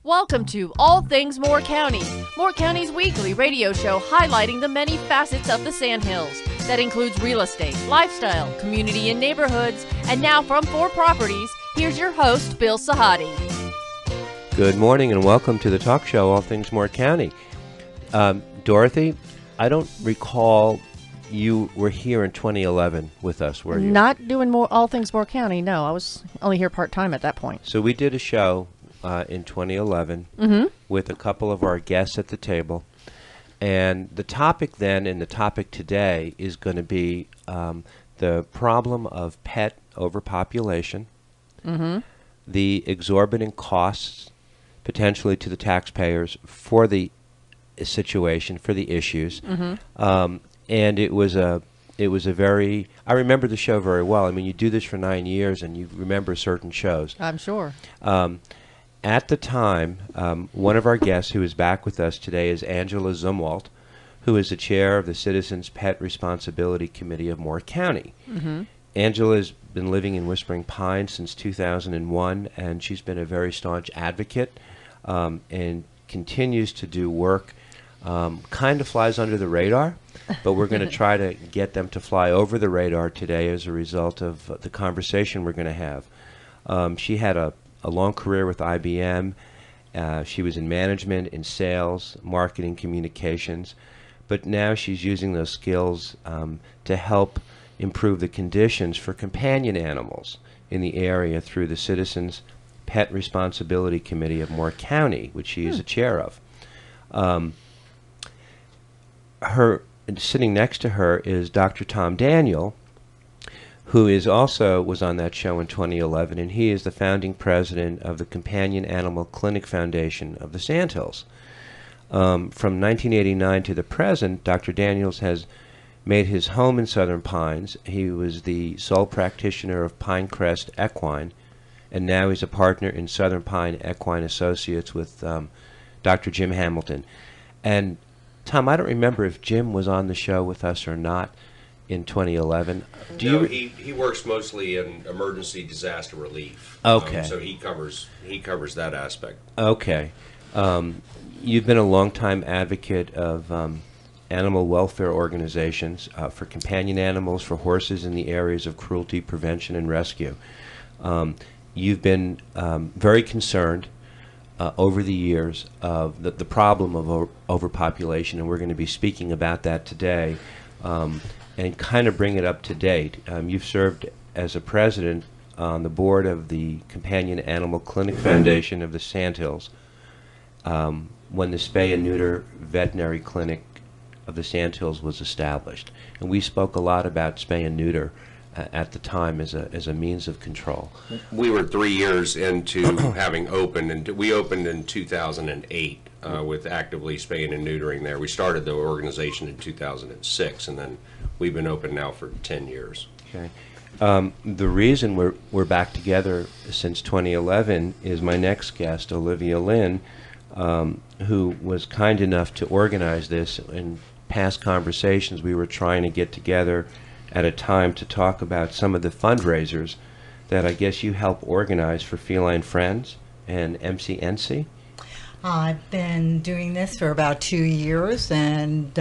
Welcome to All Things Moore County, Moore County's weekly radio show highlighting the many facets of the Sandhills. That includes real estate, lifestyle, community and neighborhoods. And now from 4 Properties, here's your host, Bill Sahadi. Good morning and welcome to the talk show, All Things Moore County. Dorothy, I don't recall you were here in 2011 with us, were you? Not doing All Things Moore County, no. I was only here part-time at that point. So we did a show in 2011 with a couple of our guests at the table. And the topic then and the topic today is going to be the problem of pet overpopulation, the exorbitant costs potentially to the taxpayers for the situation, for the issues. And it was a very, I remember the show very well. I mean, you do this for 9 years and you remember certain shows. I'm sure. At the time, one of our guests who is back with us today is Angela Zumwalt, who is the chair of the Citizens Pet Responsibility Committee of Moore County. Angela has been living in Whispering Pines since 2001, and she's been a very staunch advocate and continues to do work, kind of flies under the radar, but we're going to try to get them to fly over the radar today as a result of the conversation we're going to have. She had a long career with IBM. She was in management, in sales, marketing, communications, but now she's using those skills to help improve the conditions for companion animals in the area through the Citizens Pet Responsibility Committee of Moore County, which she is a chair of. Sitting next to her is Dr. Tom Daniel, who was on that show in 2011, and he is the founding president of the Companion Animal Clinic Foundation of the Sandhills. From 1989 to the present, Dr. Daniels has made his home in Southern Pines. He was the sole practitioner of Pinecrest Equine, and now he's a partner in Southern Pine Equine Associates with Dr. Jim Hamilton. And Tom, I don't remember if Jim was on the show with us or not in 2011. He works mostly in emergency disaster relief. Okay. So he covers that aspect. Okay. You've been a longtime advocate of animal welfare organizations for companion animals, for horses in the areas of cruelty prevention and rescue. You've been very concerned over the years of the problem of overpopulation, and we're going to be speaking about that today and kind of bring it up to date. You've served as a president on the board of the Companion Animal Clinic Foundation of the Sandhills when the Spay and Neuter Veterinary Clinic of the Sandhills was established. And we spoke a lot about spay and neuter at the time as a means of control. We were 3 years into having opened, and we opened in 2008 with actively spaying and neutering there. We started the organization in 2006, and then we've been open now for 10 years. Okay. The reason we're back together since 2011 is my next guest, Olivia Lynn, who was kind enough to organize this. In past conversations, we were trying to get together at a time to talk about some of the fundraisers that I guess you help organize for Feline Friends and MCNC. I've been doing this for about 2 years and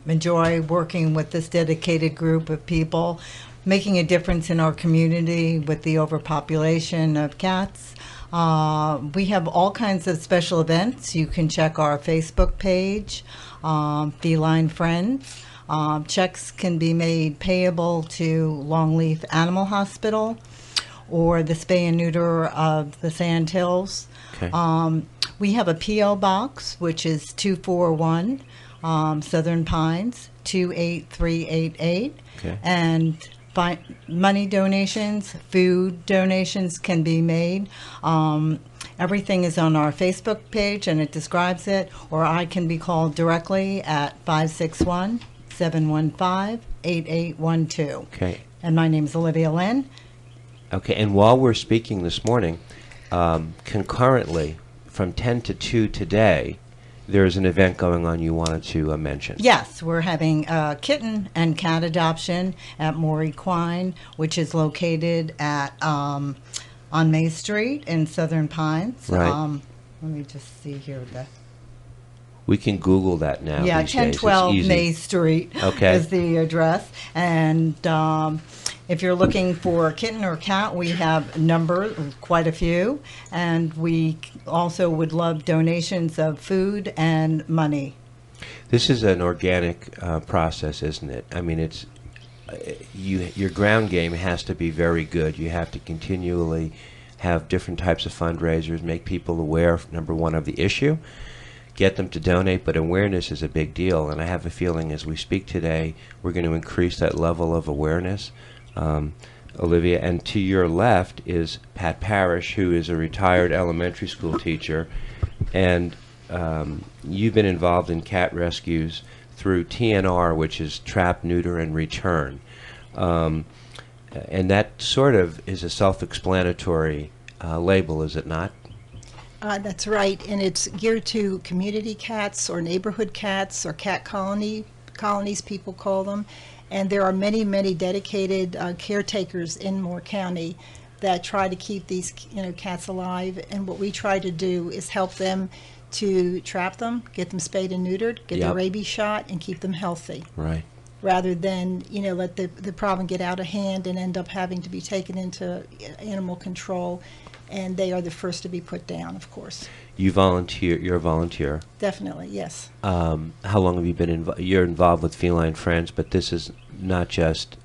enjoy working with this dedicated group of people, making a difference in our community with the overpopulation of cats. We have all kinds of special events. You can check our Facebook page, Feline Friends. Checks can be made payable to Longleaf Animal Hospital or the Spay and Neuter of the Sandhills. Okay. We have a P.O. box, which is 241 Southern Pines, 28388. Okay. And money donations, food donations can be made. Everything is on our Facebook page, and it describes it, or I can be called directly at 561-715-8812. Okay. And my name is Olivia Lynn. Okay, and while we're speaking this morning, concurrently, from 10 to 2 today, there's an event going on you wanted to mention. Yes, we're having a kitten and cat adoption at Moore Equine, which is located at on May Street in Southern Pines. Right. let me just see here. We can Google that now. Yeah, these days. It's 1012 easy. May Street Okay. is the address. And if you're looking for a kitten or cat, we have quite a few. And we also would love donations of food and money. This is an organic process, isn't it? I mean, it's your ground game has to be very good. You have to continually have different types of fundraisers, make people aware, number one, of the issue, get them to donate, but awareness is a big deal. And I have a feeling as we speak today, we're going to increase that level of awareness. Olivia, and to your left is Pat Parrish, who is a retired elementary school teacher, and you've been involved in cat rescues through TNR, which is Trap, Neuter, and Return. And that sort of is a self-explanatory label, is it not? That's right, and it's geared to community cats or neighborhood cats or cat colonies, people call them. And there are many, many dedicated caretakers in Moore County that try to keep these cats alive. And what we try to do is help them to trap them, get them spayed and neutered, get the rabies shot, and keep them healthy. Right. Rather than let the problem get out of hand and end up having to be taken into animal control, and they are the first to be put down, of course. You volunteer. You're a volunteer. Definitely, yes. How long have you been involved? You're involved with Feline Friends, but this is not just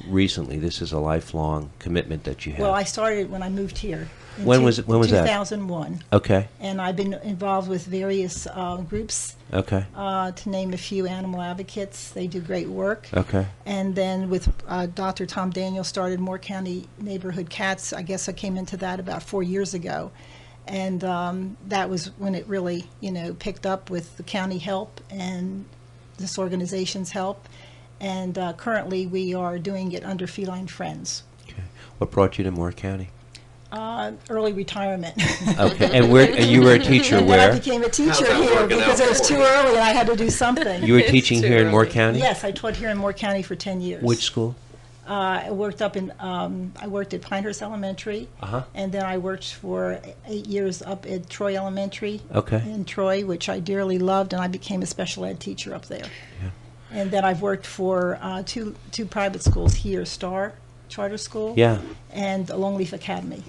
recently. This is a lifelong commitment that you have. Well, I started when I moved here. When was that? 2001. Okay. And I've been involved with various groups. Okay. To name a few, animal advocates. They do great work. Okay. And then with Dr. Tom Daniel started Moore County Neighborhood Cats. I guess I came into that about 4 years ago. And that was when it really, picked up with the county help and this organization's help. And currently we are doing it under Feline Friends. Okay. What brought you to Moore County? Early retirement. Okay, and you were a teacher and where? Then I became a teacher here because it was too early and I had to do something. You were teaching here in Moore County? Yes, I taught here in Moore County for 10 years. Which school? I worked up in, I worked at Pinehurst Elementary, and then I worked for 8 years up at Troy Elementary in Troy, which I dearly loved, and I became a special ed teacher up there. Yeah. And then I've worked for two private schools here, Star Charter School and Longleaf Academy,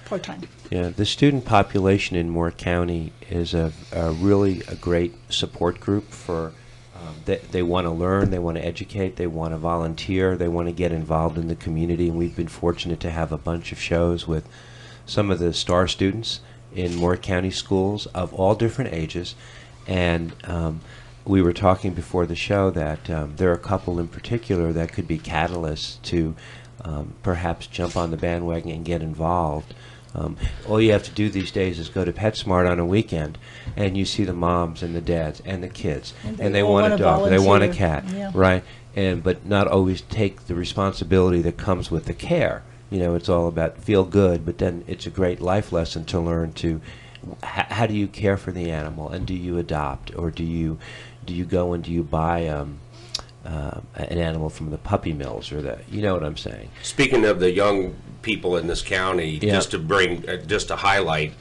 part-time. Yeah, the student population in Moore County is a great support group for, they want to learn, they want to educate, they want to volunteer, they want to get involved in the community, and we've been fortunate to have a bunch of shows with some of the star students in Moore County schools of all different ages, and we were talking before the show that there are a couple in particular that could be catalysts to perhaps jump on the bandwagon and get involved. All you have to do these days is go to PetSmart on a weekend, and you see the moms and the dads and the kids, and they want a dog, they want a cat, right? But not always take the responsibility that comes with the care. It's all about feel good, but then it's a great life lesson to learn to how do you care for the animal, and do you adopt, or do you go and do you buy an animal from the puppy mills, or you know what I'm saying? Speaking of the young people in this county, just to highlight,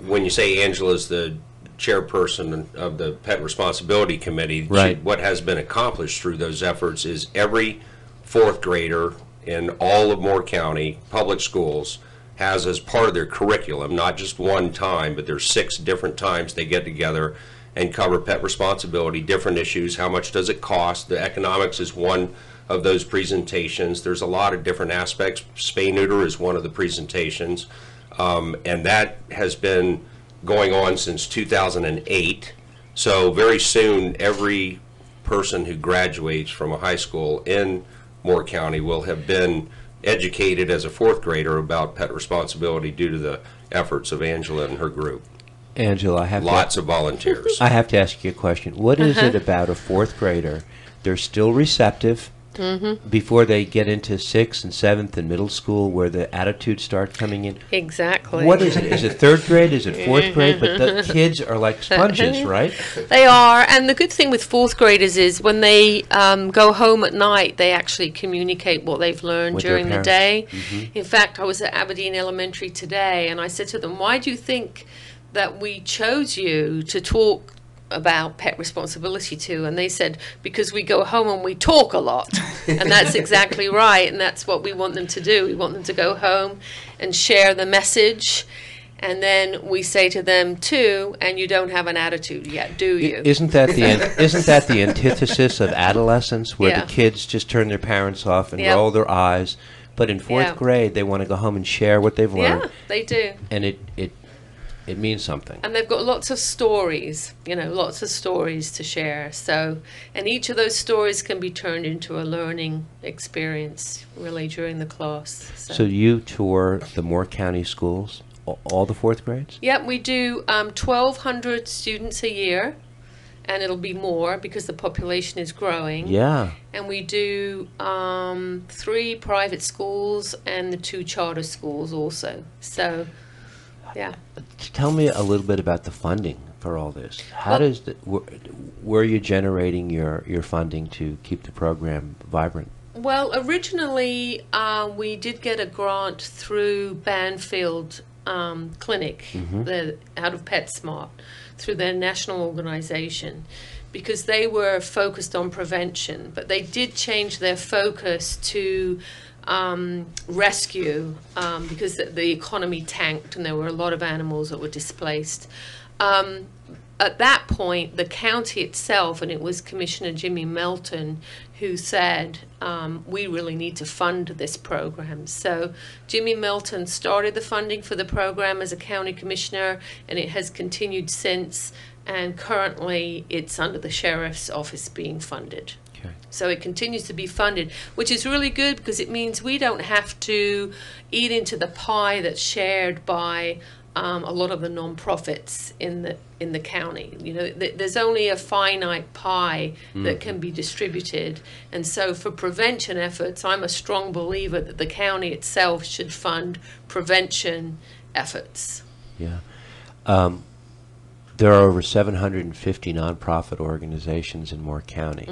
when you say Angela's the chairperson of the Pet Responsibility Committee, what has been accomplished through those efforts is every fourth grader in all of Moore County public schools has as part of their curriculum, not just one time, but there's 6 different times they get together and cover pet responsibility, different issues, how much does it cost, the economics is one of those presentations. There's a lot of different aspects. Spay neuter is one of the presentations, and that has been going on since 2008. So very soon, every person who graduates from a high school in Moore County will have been educated as a fourth grader about pet responsibility due to the efforts of Angela and her group. Angela, I have lots of volunteers. I have to ask you a question. What is it about a fourth grader? They're still receptive before they get into 6th and 7th and middle school, where the attitudes start coming in. Exactly. What is it? Is it 3rd grade? Is it 4th grade? But the kids are like sponges, right? They are. And the good thing with 4th graders is when they go home at night, they actually communicate what they've learned during the day. In fact, I was at Aberdeen Elementary today, and I said to them, why do you think that we chose you to talk about pet responsibility to? And they said, because we go home and we talk a lot. And that's exactly right, and that's what we want them to do. We want them to go home and share the message, and then we say to them too, and you don't have an attitude yet, do you? Isn't that the antithesis of adolescence, where the kids just turn their parents off and roll their eyes, but in fourth grade they want to go home and share what they've learned? Yeah, they do. And it means something. And they've got lots of stories, lots of stories to share. So, and each of those stories can be turned into a learning experience, really, during the class. So you tour the Moore County schools, all the fourth grades? Yep, we do 1,200 students a year, and it'll be more because the population is growing. Yeah. And we do 3 private schools and the 2 charter schools also. So, yeah. Tell me a little bit about the funding for all this. How does where are you generating your funding to keep the program vibrant? Well, originally we did get a grant through Banfield Clinic, out of PetSmart, through their national organization, because they were focused on prevention, but they did change their focus to rescue, because the economy tanked and there were a lot of animals that were displaced. At that point, the county itself, and it was Commissioner Jimmy Melton who said, we really need to fund this program. So Jimmy Melton started the funding for the program as a county commissioner, and it has continued since, and currently it's under the sheriff's office being funded. So it continues to be funded, which is really good because it means we don't have to eat into the pie that's shared by a lot of the nonprofits in the county. There's only a finite pie that can be distributed, and so for prevention efforts, I'm a strong believer that the county itself should fund prevention efforts. Yeah. There are over 750 nonprofit organizations in Moore County.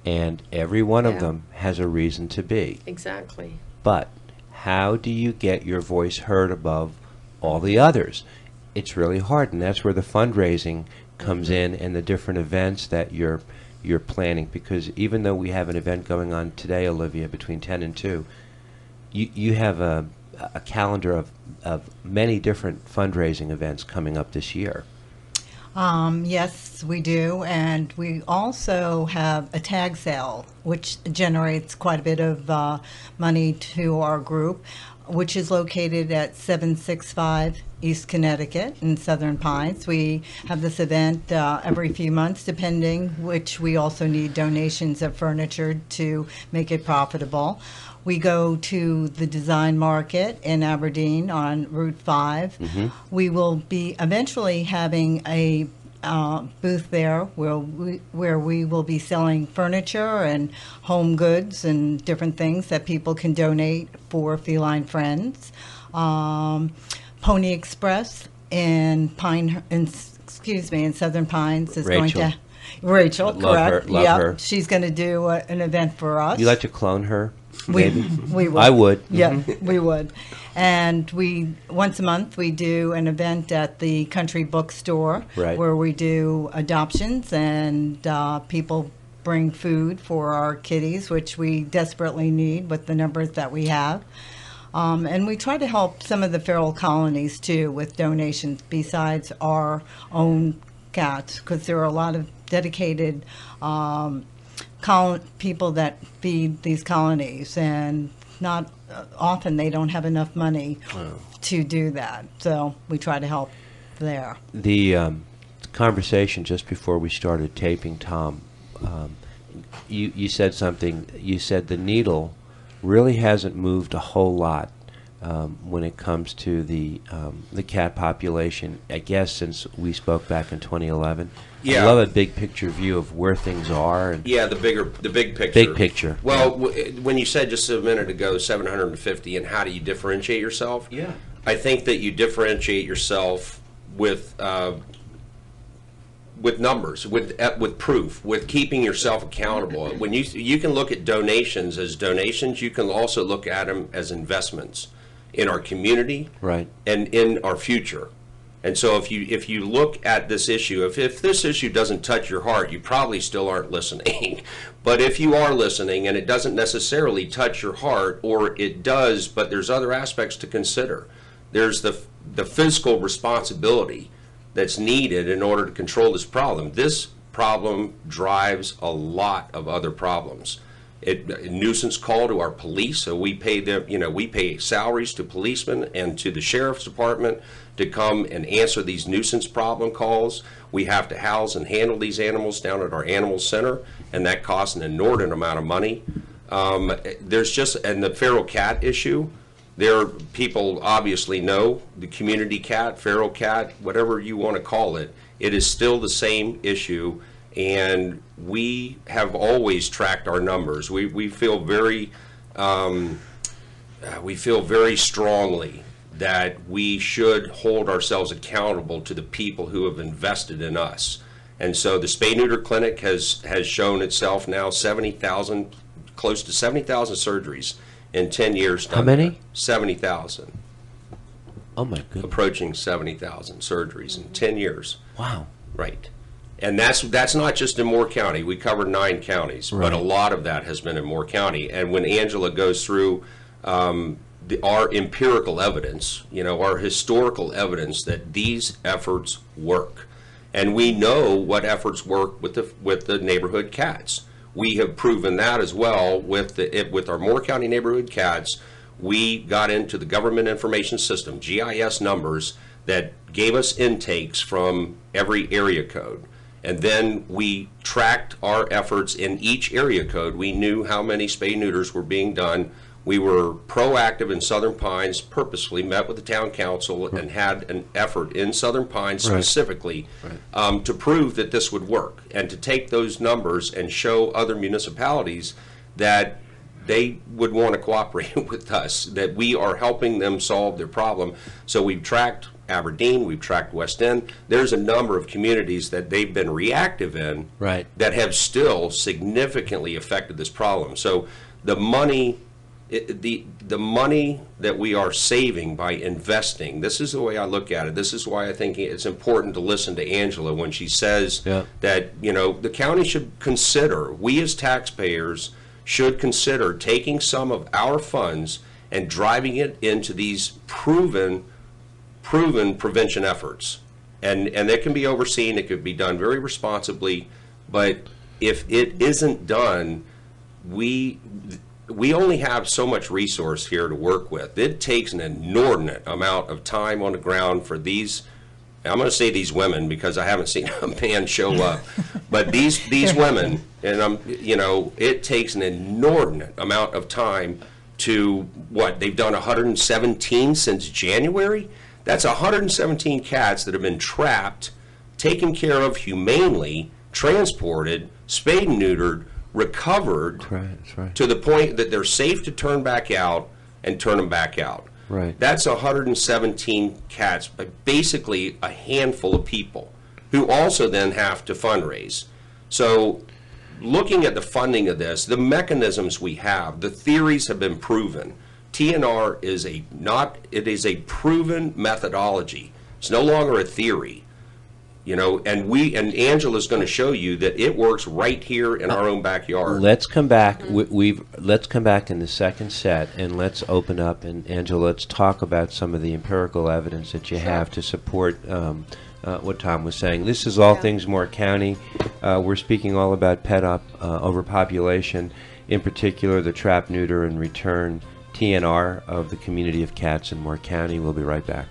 And every one of them has a reason to be. Exactly. But how do you get your voice heard above all the others? It's really hard, and that's where the fundraising comes in, and the different events that you're planning. Because even though we have an event going on today, Olivia, between 10 and 2, you have a calendar of many different fundraising events coming up this year. Yes, we do, and we also have a tag sale, which generates quite a bit of money to our group, which is located at 765 East Connecticut in Southern Pines. We have this event every few months, depending, which we also need donations of furniture to make it profitable. We go to the Design Market in Aberdeen on Route 5. We will be eventually having a booth there where we will be selling furniture and home goods and different things that people can donate for feline friends. Pony Express in Southern Pines is going to... Rachel, correct. Love her. She's going to do an event for us. You like to clone her? Maybe. We would. I would. Yeah, we would. And once a month we do an event at the Country Bookstore, where we do adoptions, and people bring food for our kitties, which we desperately need with the numbers that we have. And we try to help some of the feral colonies too with donations besides our own cats, because there are a lot of dedicated people that feed these colonies, and not often they don't have enough money to do that. So we try to help there. The conversation just before we started taping, Tom, you said something. You said the needle really hasn't moved a whole lot when it comes to the cat population, I guess, since we spoke back in 2011. Yeah. I love a big picture view of where things are. And yeah, the big picture. Big picture. Well, when you said just a minute ago 750, and how do you differentiate yourself? Yeah. I think that you differentiate yourself with numbers, with proof, with keeping yourself accountable. When you can look at donations as donations, you can also look at them as investments in our community, right, and in our future. And so if you look at this issue, if this issue doesn't touch your heart, you probably still aren't listening. But if you are listening and it doesn't necessarily touch your heart, or it does, but there's other aspects to consider. There's the fiscal responsibility that's needed in order to control this problem. This problem drives a lot of other problems. A nuisance call to our police, so we pay them, we pay salaries to policemen and to the sheriff's department to come and answer these nuisance problem calls. We have to house and handle these animals down at our animal center, and that costs an inordinate amount of money. There's just, and the feral cat issue, people obviously know the community cat, feral cat, whatever you want to call it, it is still the same issue. And we have always tracked our numbers. We feel very strongly that we should hold ourselves accountable to the people who have invested in us. And so the Spay Neuter Clinic has shown itself now 70,000, close to 70,000 surgeries in 10 years. How many? 70,000. Oh my goodness. Approaching 70,000 surgeries in 10 years. Wow. Right. And that's not just in Moore County. We cover 9 counties, right. But a lot of that has been in Moore County. And when Angela goes through our empirical evidence, our historical evidence that these efforts work, and we know what efforts work with the neighborhood cats. We have proven that as well with our Moore County neighborhood cats. We got into the government information system, GIS numbers, that gave us intakes from every area code. And then we tracked our efforts in each area code. We knew how many spay neuters were being done. We were proactive in Southern Pines, purposefully met with the town council and had an effort in Southern Pines specifically to prove that this would work, and to take those numbers and show other municipalities that they would want to cooperate with us, that we are helping them solve their problem. So we've tracked Aberdeen, we've tracked West End. There's a number of communities that they've been reactive in that have still significantly affected this problem. So the money, the money that we are saving by investing, this is the way I look at it. This is why I think it's important to listen to Angela when she says that, the county should consider, we as taxpayers should consider taking some of our funds and driving it into these proven prevention efforts. And they can be overseen, it could be done very responsibly, but if it isn't done, we only have so much resource here to work with. It takes an inordinate amount of time on the ground for these, I'm going to say these women because I haven't seen a man show up, but these women, and it takes an inordinate amount of time to, they've done 117 since January? That's 117 cats that have been trapped, taken care of humanely, transported, spayed and neutered, recovered to the point that they're safe to turn back out and turn them back out. Right. That's 117 cats, basically a handful of people who also then have to fundraise. So looking at the funding of this, the mechanisms we have, the theories have been proven. TNR is a proven methodology. It's no longer a theory, and Angela's going to show you that it works right here in our own backyard. Let's come back. Let's come back in the second set, and let's open up. And Angela, let's talk about some of the empirical evidence that you have to support what Tom was saying. This is all things Moore County. We're speaking all about pet overpopulation, in particular the trap, neuter, and return TNR of the community of cats in Moore County. We'll be right back.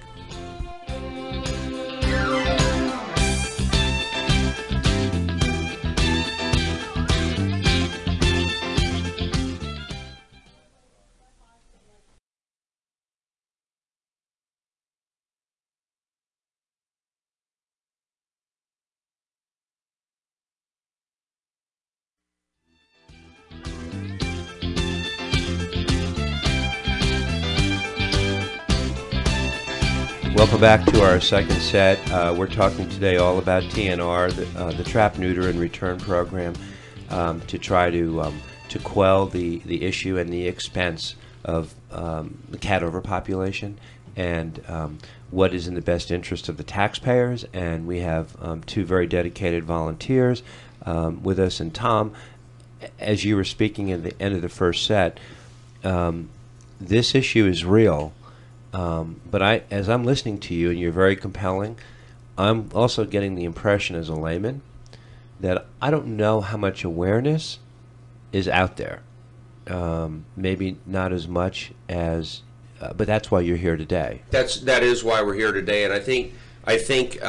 Welcome back to our second set. We're talking today all about TNR, the Trap, Neuter, and Return program, to try to quell the issue and the expense of the cat overpopulation. and what is in the best interest of the taxpayers. And we have two very dedicated volunteers with us. And Tom, as you were speaking at the end of the first set, this issue is real. But as I'm listening to you, and you're very compelling, I'm also getting the impression as a layman that I don't know how much awareness is out there. Maybe not as much as, but that's why you're here today. That is why we're here today, and I think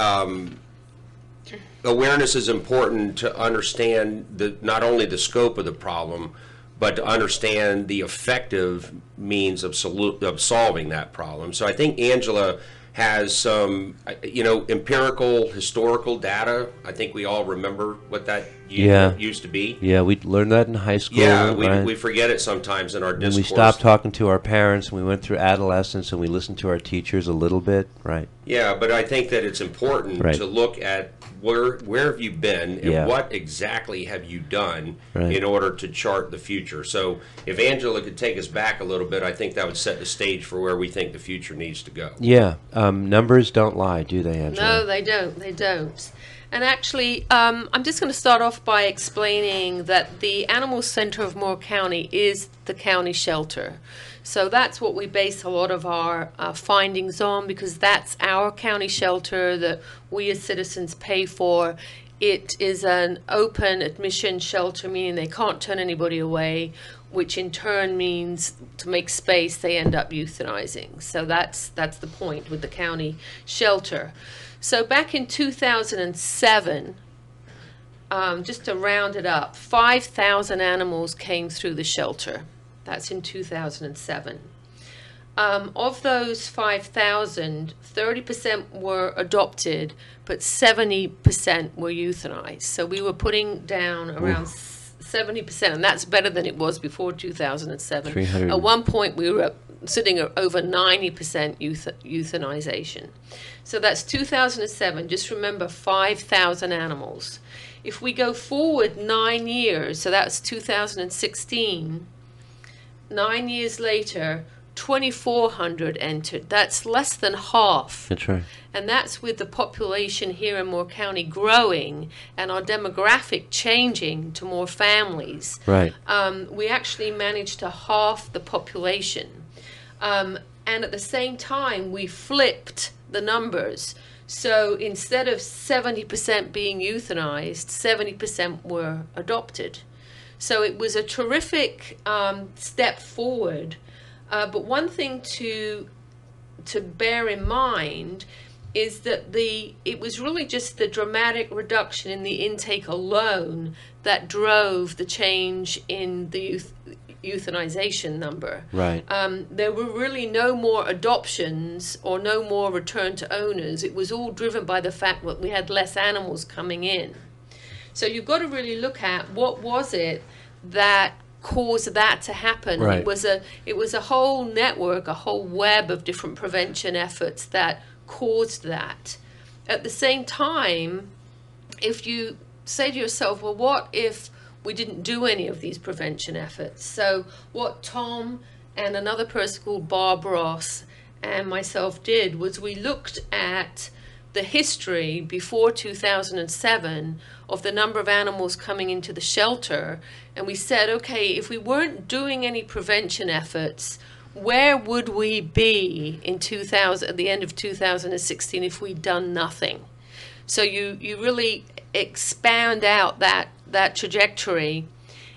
awareness is important to understand not only the scope of the problem, but to understand the effective means of solving that problem. So I think Angela has some, empirical, historical data. I think we all remember what that used to be. Yeah, we learned that in high school. Yeah, right? we forget it sometimes in our discourse. And we stopped talking to our parents, and we went through adolescence, and we listened to our teachers a little bit, right? Yeah, but I think that it's important to look at where have you been and what exactly have you done in order to chart the future. So if Angela could take us back a little bit, I think that would set the stage for where we think the future needs to go. Yeah, numbers don't lie, do they, Angela? No, they don't. They don't. And actually, I'm just going to start off by explaining that the Animal Center of Moore County is the county shelter. So that's what we base a lot of our findings on, because that's our county shelter that we as citizens pay for. It is an open admission shelter, meaning they can't turn anybody away, which in turn means to make space they end up euthanizing. So that's the point with the county shelter. So back in 2007, just to round it up, 5,000 animals came through the shelter. That's in 2007. Of those 5,000, 30% were adopted, but 70% were euthanized. So we were putting down around 70%, and that's better than it was before 2007. At one point, we were sitting at over 90% euthanization. So that's 2007. Just remember, 5,000 animals. If we go forward 9 years, so that's 2016, 9 years later, 2,400 entered. That's less than half. That's right. And that's with the population here in Moore County growing and our demographic changing to more families. Right. We actually managed to halve the population. And at the same time, we flipped the numbers. So instead of 70% being euthanized, 70% were adopted. So it was a terrific step forward. But one thing to bear in mind is that it was really just the dramatic reduction in the intake alone that drove the change in the euthanization number. Right. There were really no more adoptions or no more return to owners. It was all driven by the fact that we had less animals coming in. So you've got to really look at what was it that caused that to happen. Right. It was a whole network, a whole web of different prevention efforts that caused that. At the same time, if you say to yourself, well, what if we didn't do any of these prevention efforts? So what Tom and another person called Bob Ross and myself did was we looked at the history before 2007 of the number of animals coming into the shelter, and we said, okay, if we weren't doing any prevention efforts, where would we be in at the end of 2016 if we'd done nothing? So you really expand out that trajectory,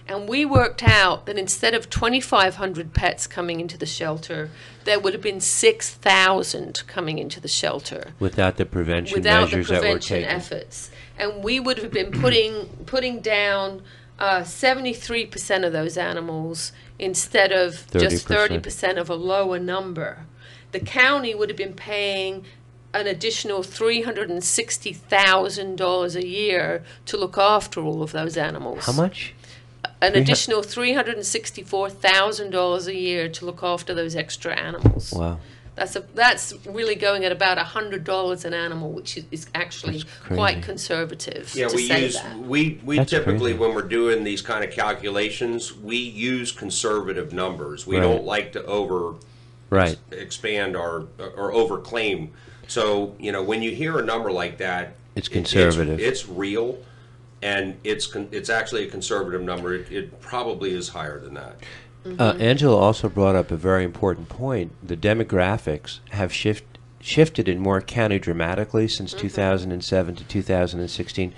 and we worked out that instead of 2,500 pets coming into the shelter, there would have been 6,000 coming into the shelter. Without the prevention without measures the prevention that were taken. efforts. And we would have been putting down 73% of those animals instead of 30%. just 30% of a lower number. The county would have been paying an additional $360,000 a year to look after all of those animals. How much? An additional $364,000 a year to look after those extra animals. Wow. That's really going at about $100 an animal, which is actually quite conservative. Yeah, to say that. we That's typically, crazy. when we're doing these kind of calculations, we use conservative numbers. We Right. don't like to Right. expand or overclaim. So, you know, when you hear a number like that, It's conservative. It's real, and it's actually a conservative number. It probably is higher than that. Angela also brought up a very important point. The demographics have shifted in Moore County dramatically since 2007 to 2016,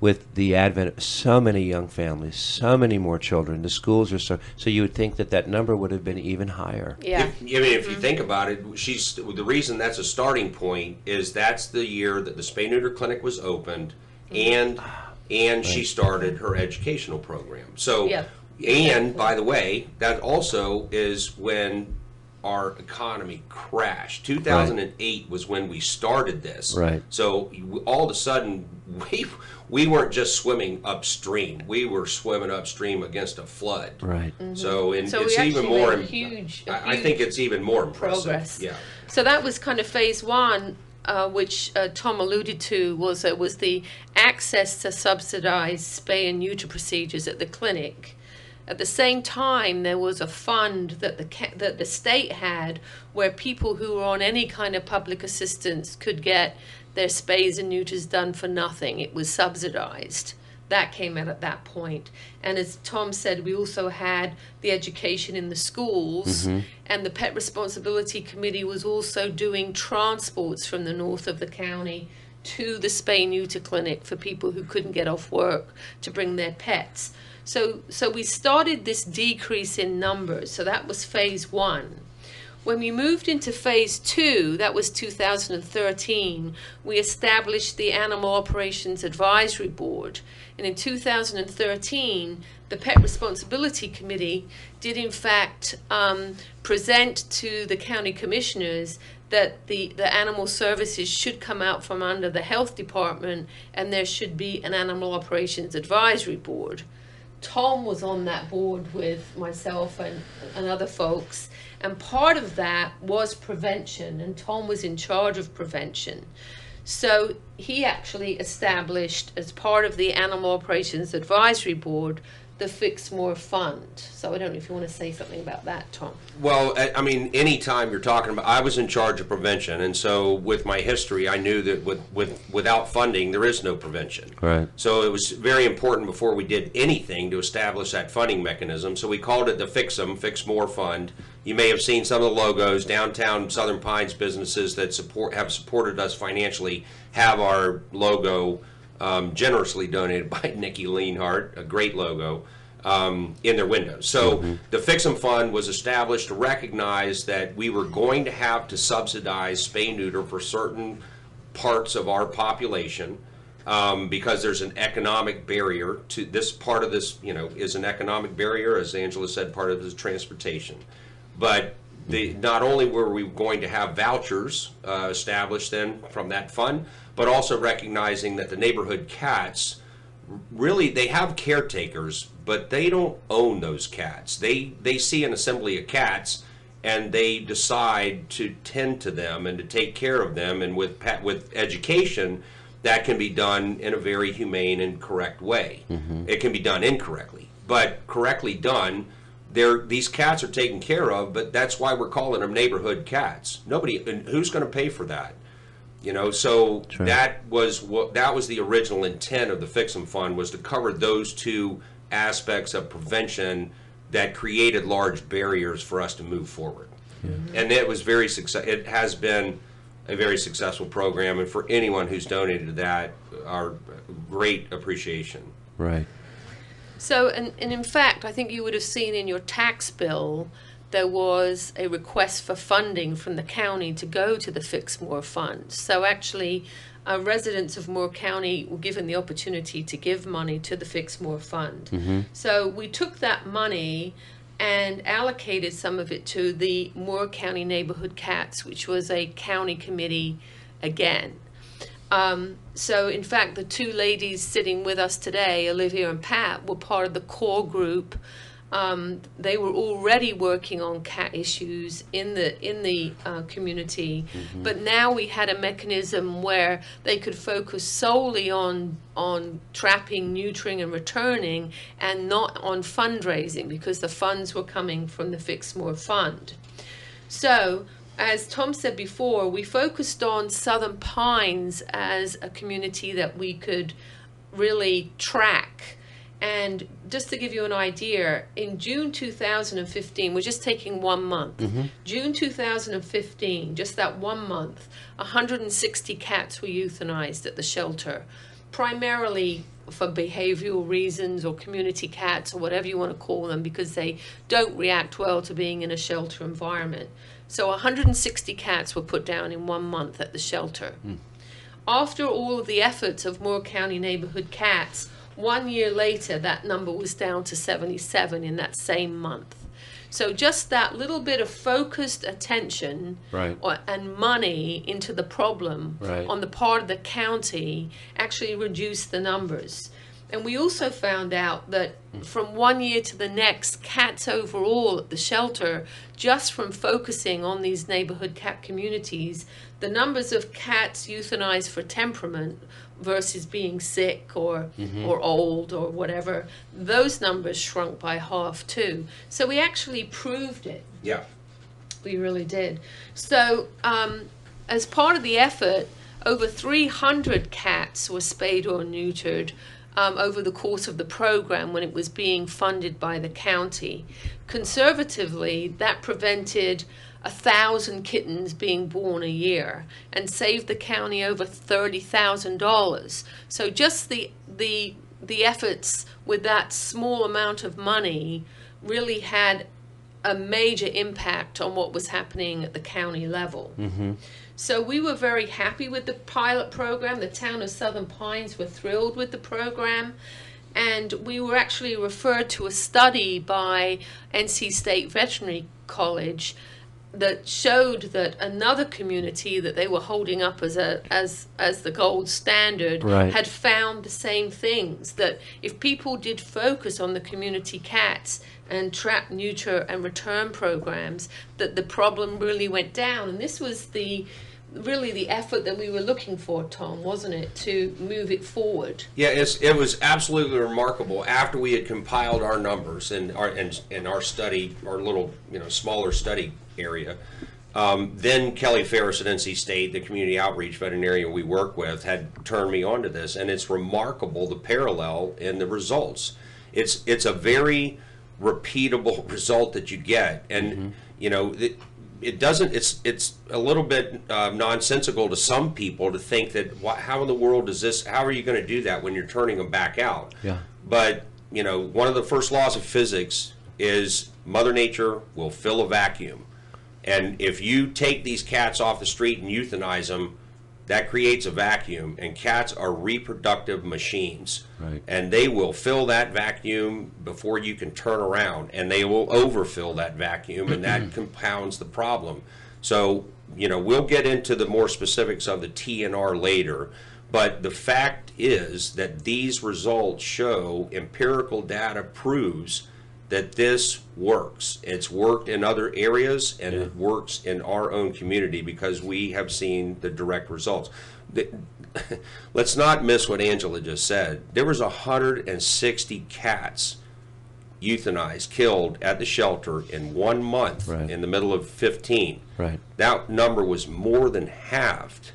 with the advent of so many young families, so many more children. The schools are so you would think that number would have been even higher. Yeah. If you think about it, the reason that's a starting point is that's the year that the spay neuter clinic was opened, and she started her educational program. So, and by the way, that also is when our economy crashed. 2008 was when we started this. Right. So all of a sudden, we weren't just swimming upstream. We were swimming upstream against a flood. Right. So, So it's we even actually more. made a huge I think it's even more impressive. progress. Yeah. So that was kind of phase one, which Tom alluded to, was the access to subsidized spay and neuter procedures at the clinic. At the same time, there was a fund that the state had where people who were on any kind of public assistance could get their spays and neuters done for nothing. It was subsidized. That came out at that point. And as Tom said, we also had the education in the schools, and the Pet Responsibility Committee was also doing transports from the north of the county to the spay neuter clinic for people who couldn't get off work to bring their pets. So we started this decrease in numbers. So that was phase one. When we moved into phase two, that was 2013, we established the Animal Operations Advisory Board. And in 2013, the Pet Responsibility Committee did in fact present to the county commissioners that the animal services should come out from under the health department, and there should be an Animal Operations Advisory Board. Tom was on that board with myself and other folks, and part of that was prevention, and Tom was in charge of prevention. So he actually established, as part of the Animal Operations Advisory Board, the Fix More Fund. So I don't know if you want to say something about that, Tom. Well, I mean, anytime you're talking about, I was in charge of prevention, and so with my history, I knew that without funding, there is no prevention. Right. So it was very important before we did anything to establish that funding mechanism. So we called it the Fix More Fund. You may have seen some of the logos. Downtown Southern Pines businesses that have supported us financially have our logo generously donated by Nikki Leanhart, a great logo, in their windows. So the Fix 'em Fund was established to recognize that we were going to have to subsidize spay neuter for certain parts of our population, because there's an economic barrier to this. Part of this, is an economic barrier, as Angela said. Part of it is transportation, but not only were we going to have vouchers established then from that fund, but also recognizing that the neighborhood cats, really, they have caretakers, but they don't own those cats. They see an assembly of cats, and they decide to tend to them and to take care of them. And with education, that can be done in a very humane and correct way. It can be done incorrectly, but correctly done, these cats are taken care of. But that's why we're calling them neighborhood cats. And who's going to pay for that? So True. that was the original intent of the Fix 'em Fund, was to cover those two aspects of prevention that created large barriers for us to move forward. And it was it has been a very successful program, and for anyone who's donated to that, our great appreciation. Right. So, and in fact, I think you would have seen in your tax bill, there was a request for funding from the county to go to the Fix More Fund. So actually, residents of Moore County were given the opportunity to give money to the Fix More Fund. So we took that money and allocated some of it to the Moore County Neighborhood Cats, which was a county committee again. So in fact, the two ladies sitting with us today, Olivia and Pat, were part of the core group. They were already working on cat issues in the community, but now we had a mechanism where they could focus solely on trapping, neutering, and returning, and not on fundraising, because the funds were coming from the Fix More Fund. So, as Tom said before, we focused on Southern Pines as a community that we could really track. And just to give you an idea, in June 2015, we're just taking 1 month. June 2015, just that 1 month, 160 cats were euthanized at the shelter, primarily for behavioral reasons or community cats or whatever you want to call them, because they don't react well to being in a shelter environment. So 160 cats were put down in 1 month at the shelter. After all of the efforts of Moore County Neighborhood Cats, 1 year later, that number was down to 77 in that same month. So just that little bit of focused attention and money into the problem on the part of the county actually reduced the numbers. And we also found out that from 1 year to the next, cats overall at the shelter, just from focusing on these neighborhood cat communities, the numbers of cats euthanized for temperament versus being sick or old or whatever, those numbers shrunk by half too. So we actually proved it. Yeah. We really did. So as part of the effort, over 300 cats were spayed or neutered over the course of the program when it was being funded by the county. Conservatively, that prevented 1,000 kittens being born a year and saved the county over $30,000. So just the efforts with that small amount of money really had a major impact on what was happening at the county level. So we were very happy with the pilot program. The town of Southern Pines were thrilled with the program. And we were actually referred to a study by NC State Veterinary College that showed that another community that they were holding up as the gold standard had found the same things, that if people did focus on the community cats and trap, neuter, and return programs, that the problem really went down. And this was really the effort that we were looking for, Tom, wasn't it, to move it forward? Yeah, it was absolutely remarkable. After we had compiled our numbers and our study, our little smaller study area, then Kelly Ferris at NC State, the community outreach veterinarian we work with, had turned me on to this, and it's remarkable the parallel in the results. It's a very repeatable result that you get, and it doesn't. It's a little bit nonsensical to some people to think that how in the world does this? How are you going to do that when you're turning them back out? Yeah. But one of the first laws of physics is Mother Nature will fill a vacuum, and if you take these cats off the street and euthanize them, that creates a vacuum, and cats are reproductive machines. And they will fill that vacuum before you can turn around, and they will overfill that vacuum, and that compounds the problem. So, we'll get into the more specifics of the TNR later, but the fact is that these results show, empirical data proves that this works. It's worked in other areas, and it works in our own community because we have seen the direct results. Let's not miss what Angela just said. There was 160 cats euthanized, killed at the shelter in 1 month in the middle of 15. That number was more than halved.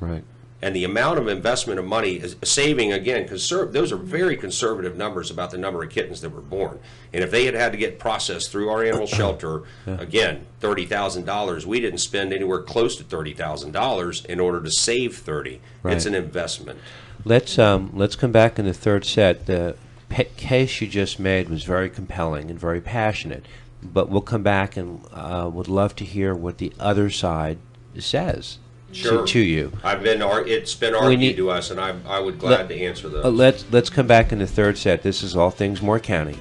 And the amount of investment of money is saving, again, those are very conservative numbers about the number of kittens that were born. And if they had to get processed through our animal shelter, again, $30,000, we didn't spend anywhere close to $30,000 in order to save 30. It's an investment. Let's come back in the third set. The case you just made was very compelling and very passionate, but we'll come back and would love to hear what the other side says. Sure. To you. It's been argued to us, and I would glad to answer those. Let's come back in the third set. This is All Things Moore County.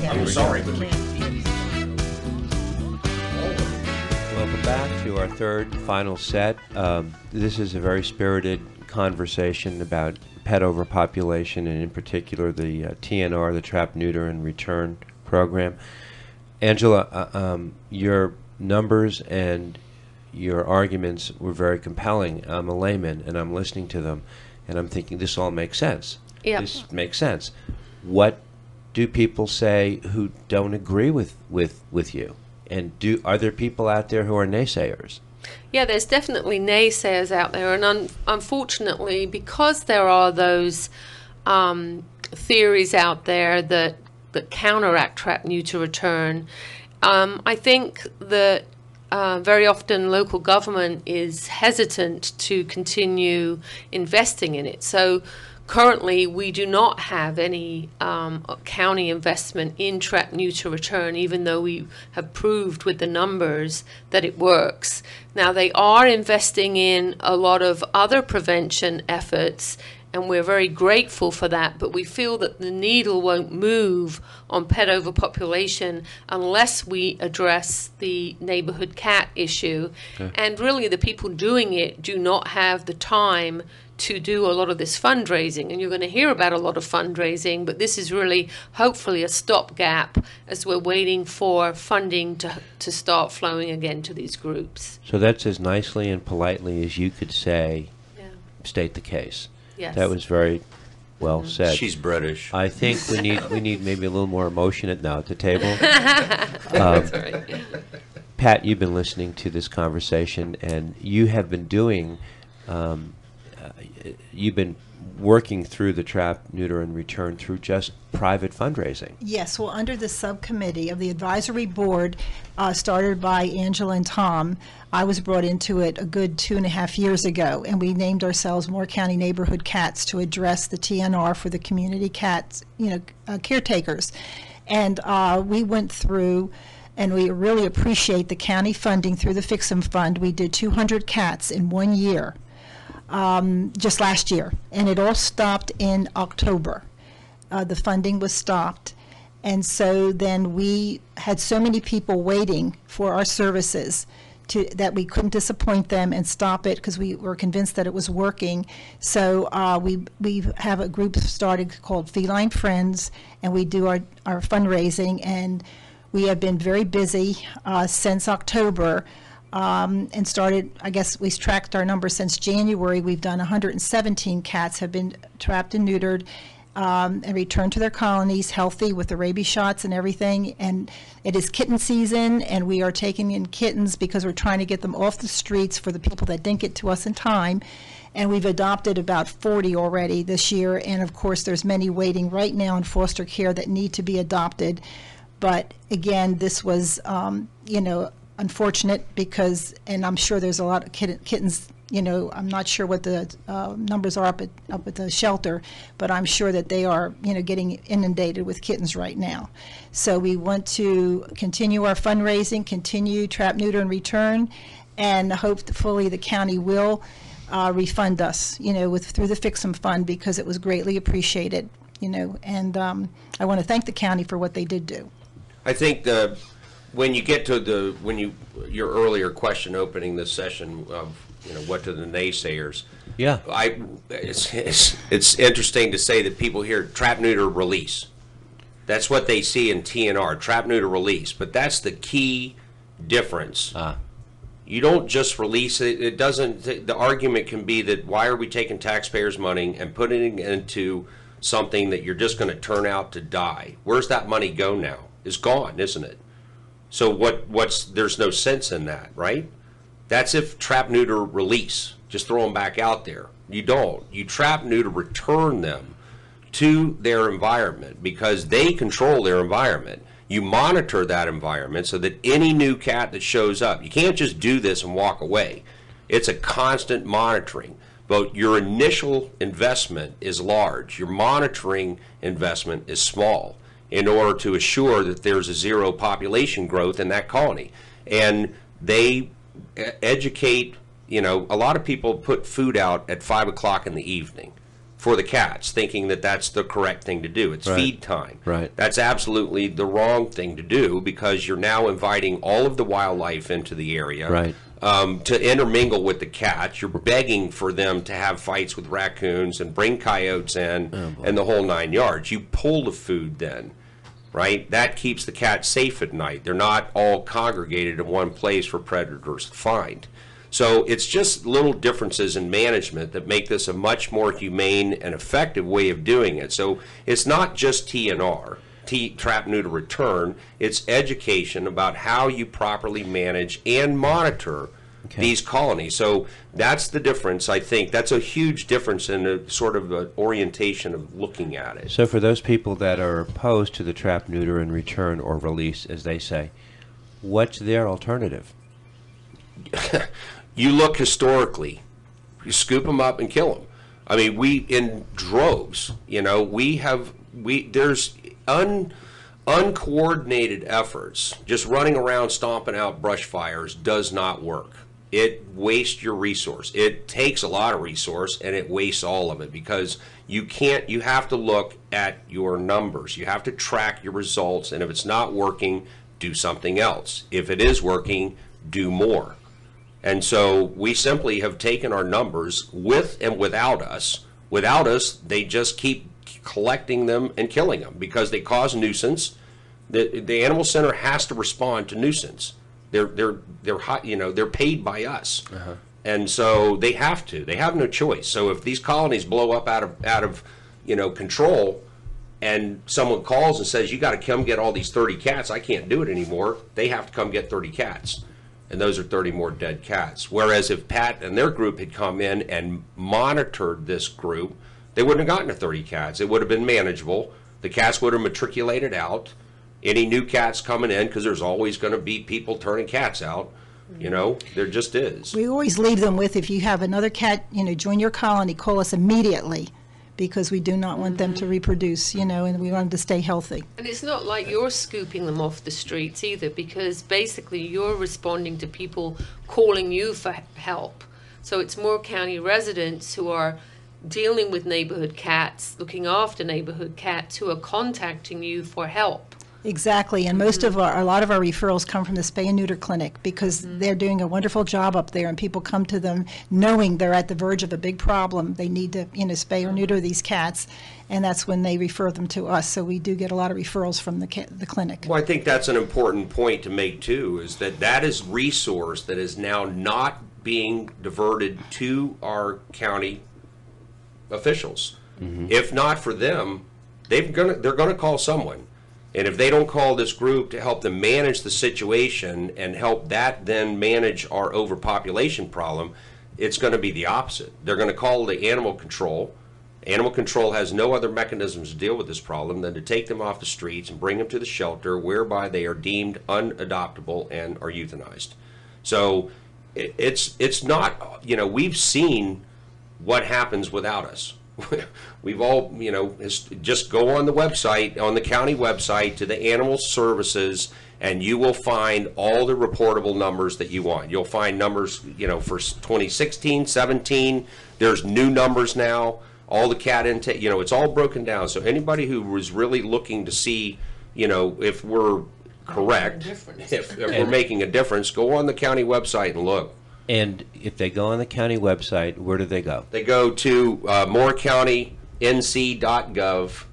I'm sorry, but welcome back. to our third and final set. This is a very spirited conversation about pet overpopulation, and in particular the TNR, the Trap, Neuter, and Return program. Angela, your numbers and your arguments were very compelling. I'm a layman, and I'm listening to them, and I'm thinking this all makes sense. Yep. This makes sense. What do people say who don't agree with you? And are there people out there who are naysayers? Yeah, there's definitely naysayers out there, and unfortunately, because there are those theories out there that counteract trap, neuter, return, I think that very often local government is hesitant to continue investing in it. So currently, we do not have any county investment in trap, neuter, return, even though we have proved with the numbers that it works. Now, they are investing in a lot of other prevention efforts, and we're very grateful for that, but we feel that the needle won't move on pet overpopulation unless we address the neighborhood cat issue. Okay. And really, the people doing it do not have the time to do a lot of this fundraising, and you're going to hear about a lot of fundraising, but this is really hopefully a stopgap as we're waiting for funding to start flowing again to these groups. So that's as nicely and politely as you could say, state the case. Yes. That was very well said. She's British. I think we need maybe a little more emotion at the table. That's right. Pat, you've been listening to this conversation, and you have been doing. You've been working through the Trap, Neuter, and Return through just private fundraising. Yes, well, under the subcommittee of the advisory board started by Angela and Tom, I was brought into it a good 2.5 years ago, and we named ourselves Moore County Neighborhood Cats to address the TNR for the community cats, caretakers. And we went through, and we really appreciate the county funding through the Fix 'em Fund. We did 200 cats in 1 year. Just last year, and it all stopped in October. The funding was stopped, and so then we had so many people waiting for our services that we couldn't disappoint them and stop it because we were convinced that it was working. So we have a group started called Feline Friends, and we do our fundraising, and we have been very busy since October. And started, I guess we tracked our numbers since January. We've done 117 cats have been trapped and neutered and returned to their colonies healthy with the rabies shots and everything. And it is kitten season, and we are taking in kittens because we're trying to get them off the streets for the people that didn't get to us in time. And we've adopted about 40 already this year. And of course, there's many waiting right now in foster care that need to be adopted. But again, this was, unfortunate because, and I'm sure there's a lot of kittens, I'm not sure what the numbers are up at the shelter, but I'm sure that they are, getting inundated with kittens right now. So we want to continue our fundraising, continue Trap, Neuter, and Return, and hopefully the county will refund us, through the Fix 'em Fund, because it was greatly appreciated, and I want to thank the county for what they did do. I think when you get to your earlier question opening this session of what do the naysayers? Yeah, it's interesting to say that people hear trap, neuter, release. That's what they see in TNR, trap, neuter, release. But that's the key difference. You don't just release it. It doesn't. The argument can be that why are we taking taxpayers' money and putting it into something that you're just going to turn out to die? Where's that money go now? It's gone, isn't it? So there's no sense in that, right? That's if trap, neuter, release. Just throw them back out there. You don't. You trap, neuter, return them to their environment because they control their environment. You monitor that environment so that any new cat that shows up, you can't just do this and walk away. It's a constant monitoring. But your initial investment is large. Your monitoring investment is small, in order to assure that there's a zero population growth in that colony. And they educate, a lot of people put food out at 5 o'clock in the evening for the cats, thinking that that's the correct thing to do. It's feed time. Right. That's absolutely the wrong thing to do because you're now inviting all of the wildlife into the area. Right. to intermingle with the cats. You're begging for them to have fights with raccoons and bring coyotes in and the whole 9 yards. You pull the food then, right? That keeps the cats safe at night. They're not all congregated in one place for predators to find. So it's just little differences in management that make this a much more humane and effective way of doing it. So it's not just TNR. Trap, neuter, return. It's education about how you properly manage and monitor these colonies. So that's the difference, I think. That's a huge difference in a sort of an orientation of looking at it. So for those people that are opposed to the trap, neuter, and return or release, as they say, what's their alternative? You look historically. You scoop them up and kill them. I mean, we, in droves, you know, there's uncoordinated efforts. Just running around stomping out brush fires does not work. It wastes your resource. It takes a lot of resource and it wastes all of it, because you have to look at your numbers. You have to track your results, and if it's not working, do something else. If it is working, do more. And so we simply have taken our numbers with and without us. Without us, they just keep collecting them and killing them because they cause nuisance. The animal center has to respond to nuisance. They're hot, you know, they're paid by us, and so they have to. They have no choice. So if these colonies blow up out of you know, control, and someone calls and says, you got to come get all these 30 cats, I can't do it anymore, they have to come get 30 cats. And those are 30 more dead cats. Whereas if Pat and their group had come in and monitored this group, they wouldn't have gotten to 30 cats. It would have been manageable. The cats would have matriculated out. Any new cats coming in, because there's always going to be people turning cats out. You know, there just is. We always leave them with, if you have another cat, you know, join your colony, call us immediately, because we do not want them to reproduce, you know, and we want them to stay healthy. And it's not like you're scooping them off the streets either, because basically you're responding to people calling you for help. So it's Moore County residents who are dealing with neighborhood cats, looking after neighborhood cats, who are contacting you for help. Exactly, and most of a lot of our referrals come from the spay and neuter clinic, because they're doing a wonderful job up there, and people come to them knowing they're at the verge of a big problem. They need to, you know, spay or neuter these cats, and that's when they refer them to us. So we do get a lot of referrals from the clinic. Well, I think that's an important point to make too, is that is resource that is now not being diverted to our county officials. If not for them, they're gonna call someone. And if they don't call this group to help them manage the situation and help that then manage our overpopulation problem, it's going to be the opposite. They're going to call the animal control. Animal control has no other mechanisms to deal with this problem than to take them off the streets and bring them to the shelter, whereby they are deemed unadoptable and are euthanized. So it's not, you know, we've seen what happens without us. We've all, you know, just go on the website, on the county website, to the animal services, and you will find all the reportable numbers that you want. You'll find numbers, you know, for 2016, 17, there's new numbers now, all the cat intake, you know, it's all broken down. So anybody who was really looking to see, you know, if we're correct, if we're making a difference, go on the county website and look. And if they go on the county website, where do they go? They go to moorecountync.gov,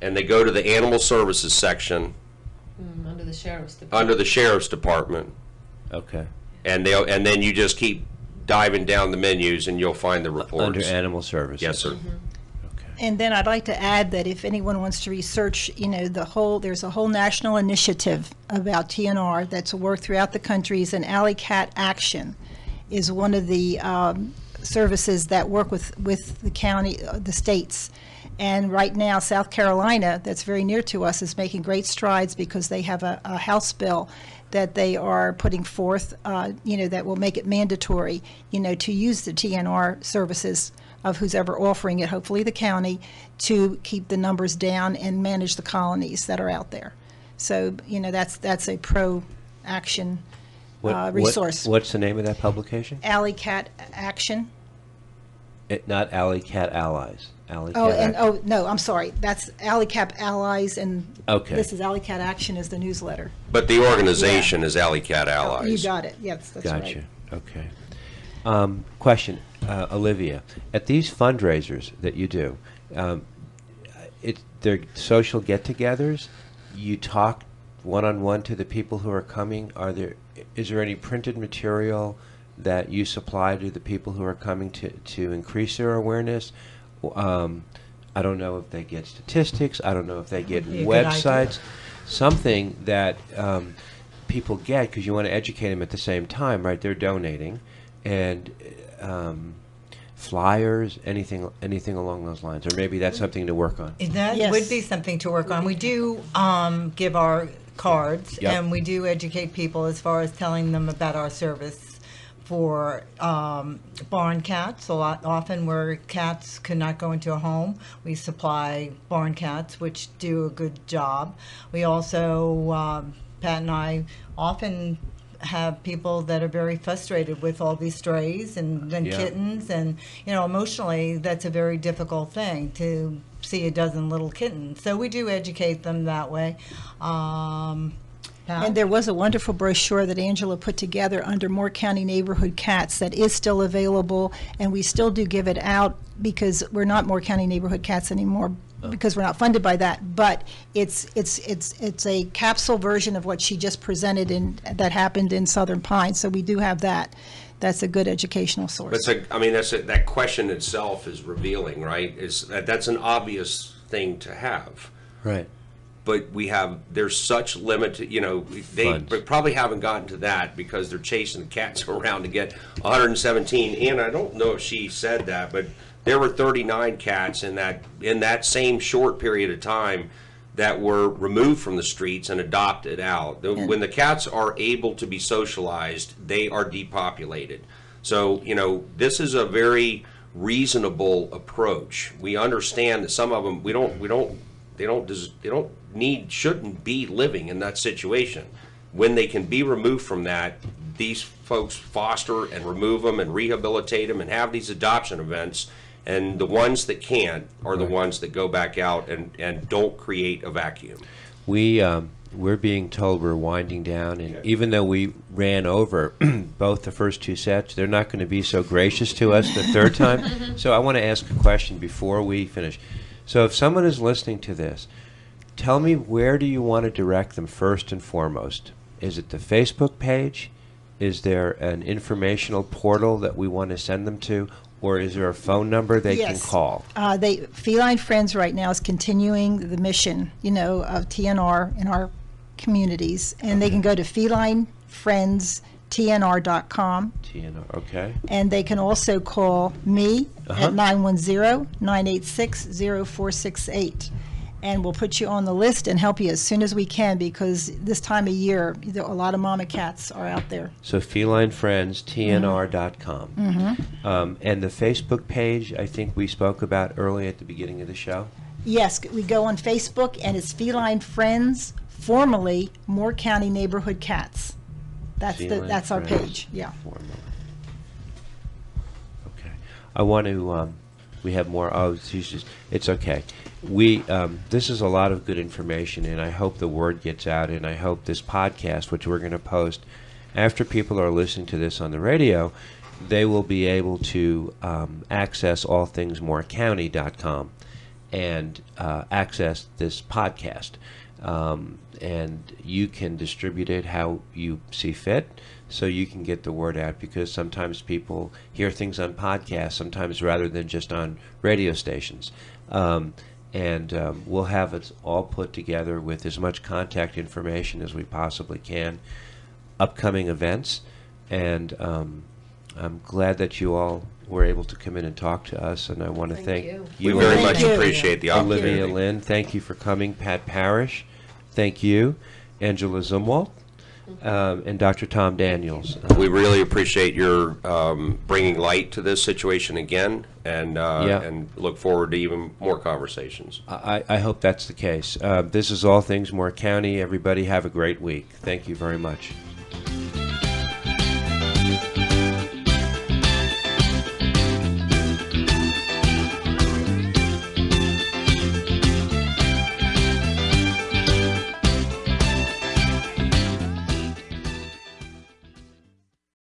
and they go to the Animal Services section. Under the Sheriff's Department. Under the Sheriff's Department. Okay. And then you just keep diving down the menus, and you'll find the reports. Under Animal Services. Yes, sir. Okay. And then I'd like to add that if anyone wants to research, you know, there's a whole national initiative about TNR that's worked throughout the countries, and Alley Cat Action is one of the services that work with the county, the states. And right now, South Carolina, that's very near to us, is making great strides, because they have a House bill that they are putting forth, you know, that will make it mandatory, you know, to use the TNR services of who's ever offering it, hopefully the county, to keep the numbers down and manage the colonies that are out there. So, you know, that's a pro-action resource. What's the name of that publication? Alley Cat Action. Not Alley Cat Allies. Alley Oh, Cat and Action. no, I'm sorry. That's Alley Cat Allies, and Okay. this is Alley Cat Action is the newsletter. But the organization is Alley Cat Allies. You got it. Yes, that's Gotcha. right. Okay. Question, Olivia. At these fundraisers that you do, they're social get-togethers. You talk one-on-one to the people who are coming. Is there any printed material that you supply to the people who are coming to increase their awareness? I don't know if they get statistics. I don't know if they get websites. Something that people get, because you want to educate them at the same time, right? They're donating, and flyers, anything along those lines, or maybe that's something to work on. That Yes. would be something to work on. We do give our cards, Yep. and we do educate people as far as telling them about our service for barn cats. Often where cats could not go into a home, we supply barn cats, which do a good job. We also, Pat and I often have people that are very frustrated with all these strays and Yeah. kittens, and emotionally that's a very difficult thing to see a dozen little kittens. So we do educate them that way. And there was a wonderful brochure that Angela put together under Moore County Neighborhood Cats that is still available, and we still do give it out because we're not Moore County Neighborhood Cats anymore because we're not funded by that. But it's a capsule version of what she just presented that happened in Southern Pines. So we do have that. That's a good educational source. That question itself is revealing, right? That's an obvious thing to have. Right. But there's such limited, they Funds. probably haven't gotten to that because they're chasing the cats around to get 117. And I don't know if she said that, but there were 39 cats in that same short period of time that were removed from the streets and adopted out. When the cats are able to be socialized, they are depopulated. So, this is a very reasonable approach. We understand that some of them shouldn't be living in that situation. When they can be removed from that, these folks foster and remove them and rehabilitate them and have these adoption events, and the ones that can't are the ones that go back out and don't create a vacuum. We're being told we're winding down, and even though we ran over both the first two sets, they're not going to be so gracious to us the third time. So I want to ask a question before we finish. So if someone is listening to this, tell me, where do you want to direct them first and foremost? Is it the Facebook page? Is there an informational portal that we want to send them to? Or is there a phone number they can call? Feline Friends right now is continuing the mission, of TNR in our communities. And they can go to felinefriendstnr.com. TNR, okay. And they can also call me at 910-986-0468. And we'll put you on the list and help you as soon as we can, because this time of year, a lot of mama cats are out there. So felinefriendstnr.com. And the Facebook page, I think we spoke about early at the beginning of the show. Yes, we go on Facebook, and it's Feline Friends, formerly Moore County Neighborhood Cats. That's our page. Yeah. Formerly. Okay. I want to. We have more. Oh, it's okay. This is a lot of good information, and I hope the word gets out, and I hope this podcast, which we're going to post after people are listening to this on the radio, they will be able to access allthingsmoorecounty.com and access this podcast. And you can distribute it how you see fit, so you can get the word out, because sometimes people hear things on podcasts, sometimes rather than just on radio stations. And we'll have it all put together with as much contact information as we possibly can, upcoming events, and I'm glad that you all were able to come in and talk to us, and I want to thank you. We very much appreciate the opportunity. Olivia, Lynn, thank you for coming. Pat Parrish, thank you. Angela Zumwalt, and Dr. Tom Daniels. We really appreciate your bringing light to this situation again, and look forward to even more conversations. I hope that's the case. This is All Things Moore County. Everybody have a great week. Thank you very much.